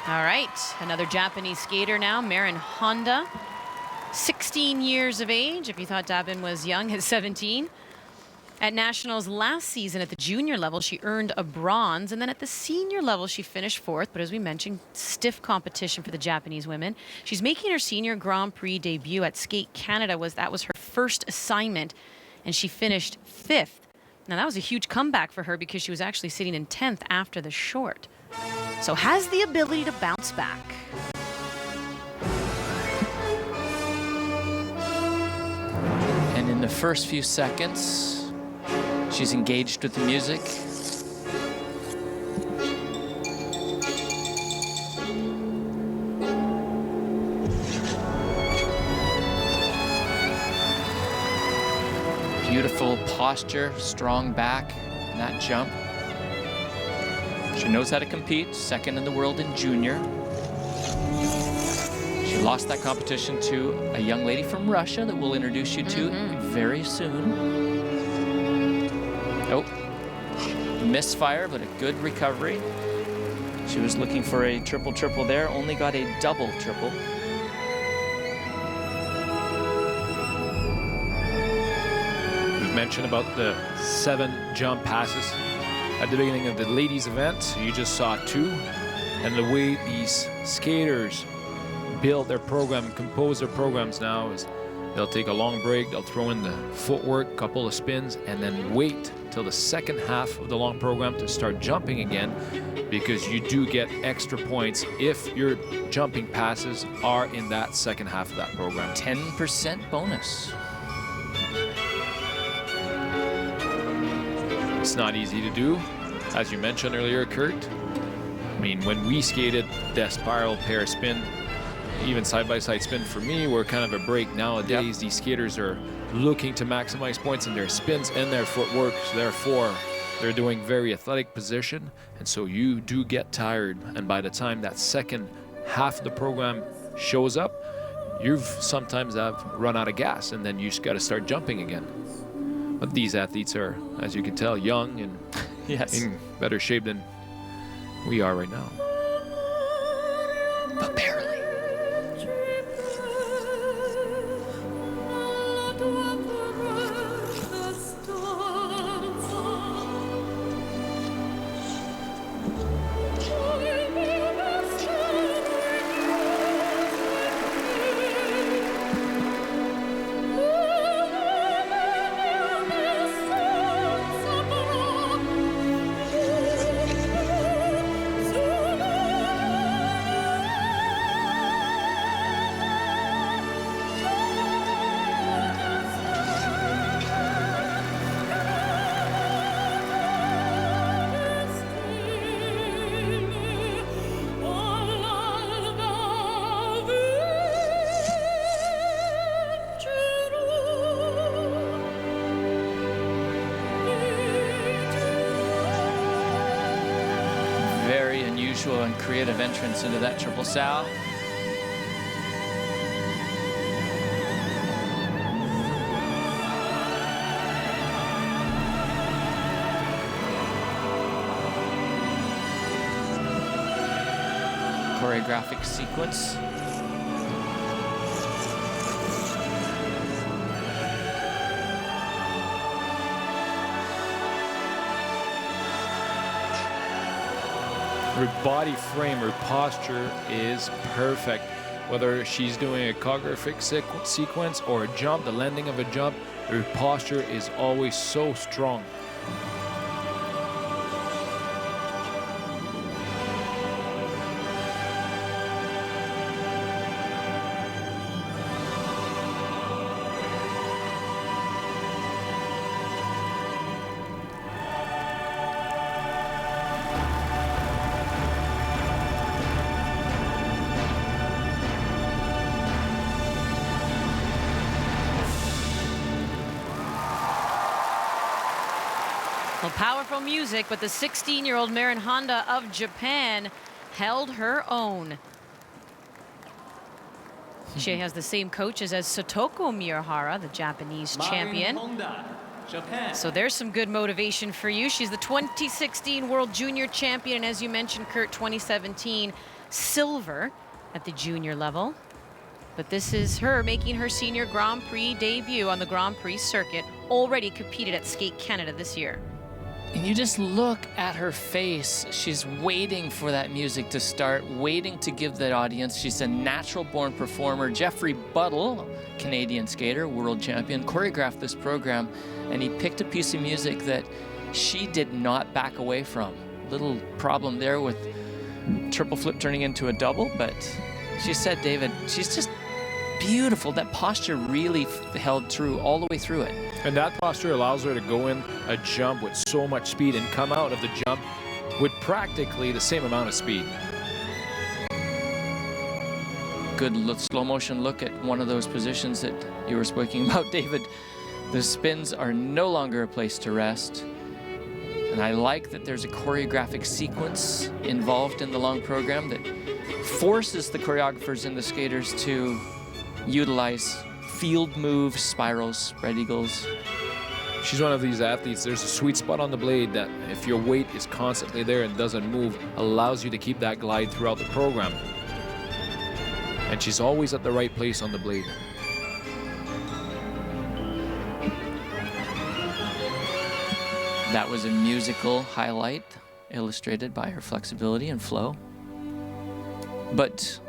All right, another Japanese skater now, Marin Honda, 16 years of age. If you thought Dabin was young at 17. At Nationals last season at the junior level, she earned a bronze, and then at the senior level, she finished 4th. But as we mentioned, stiff competition for the Japanese women. She's making her senior Grand Prix debut at Skate Canada. That was her first assignment, and she finished 5th. Now that was a huge comeback for her because she was actually sitting in 10th after the short. So has the ability to bounce back. And in the first few seconds, she's engaged with the music. Beautiful posture, strong back in that jump. She knows how to compete, 2nd in the world in junior. She lost that competition to a young lady from Russia that we'll introduce you to very soon. Oh, misfire, but a good recovery. She was looking for a triple-triple there, only got a double-triple. We've mentioned about the 7 jump passes at the beginning of the ladies event. You just saw 2, and the way these skaters build their program, compose their programs now is they'll take a long break, they'll throw in the footwork, couple of spins, and then wait till the second half of the long program to start jumping again, because you do get extra points if your jumping passes are in that second half of that program. 10% bonus. It's not easy to do, as you mentioned earlier, Kurt. I mean, when we skated that spiral pair spin, even side-by-side spin for me, were kind of a break. Nowadays, these skaters are looking to maximize points in their spins and their footwork. So therefore, they're doing very athletic position, and so you do get tired. And by the time that second half of the program shows up, you've sometimes have run out of gas, and then you just got to start jumping again. But these athletes are, as you can tell, young and in better shape than we are right now. But barely. Very unusual and creative entrance into that triple sow. Choreographic sequence. Her body frame, her posture is perfect. Whether she's doing a choreographic sequence or a jump, the landing of a jump, her posture is always so strong. Well, powerful music, but the 16-year-old Marin Honda of Japan held her own. She has the same coaches as Satoko Miyahara, the Japanese champion. Japan. So there's some good motivation for you. She's the 2016 World Junior Champion, and as you mentioned, Kurt, 2017 silver at the junior level. But this is her making her senior Grand Prix debut on the Grand Prix circuit, already competed at Skate Canada this year. And you just look at her face. She's waiting for that music to start, waiting to give that audience. She's a natural-born performer. Jeffrey Buttle, Canadian skater, world champion, choreographed this program, and he picked a piece of music that she did not back away from. Little problem there with triple flip turning into a double, but she said, David, she's just beautiful. That posture really held true all the way through it. And that posture allows her to go in a jump with so much speed and come out of the jump with practically the same amount of speed. Good slow motion look at one of those positions that you were speaking about, David. The spins are no longer a place to rest. And I like that there's a choreographic sequence involved in the long program that forces the choreographers and the skaters to utilize field moves, spirals, spread eagles. She's one of these athletes. There's a sweet spot on the blade that if your weight is constantly there and doesn't move, allows you to keep that glide throughout the program. And she's always at the right place on the blade. That was a musical highlight illustrated by her flexibility and flow. But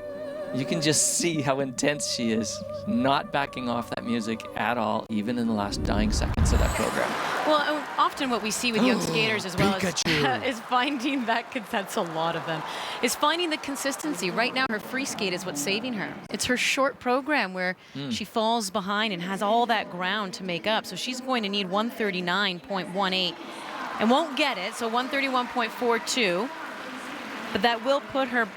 you can just see how intense she is, not backing off that music at all, even in the last dying seconds of that program. Well, often what we see with young skaters as well is finding that's a lot of them, is finding the consistency. Right now, her free skate is what's saving her. It's her short program where she falls behind and has all that ground to make up. So she's going to need 139.18 and won't get it, so 131.42. But that will put her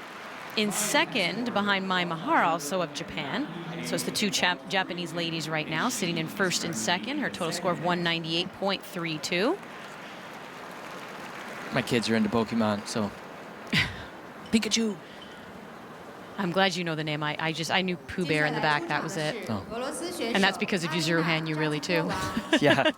in second behind Mai Mahara, also of Japan. So it's the two Japanese ladies right now sitting in first and second. Her total score of 198.32. My kids are into Pokemon, so Pikachu. I'm glad you know the name. I knew Pooh Bear in the back. That was it. Oh. And that's because if you zero hand, you really too. Yeah.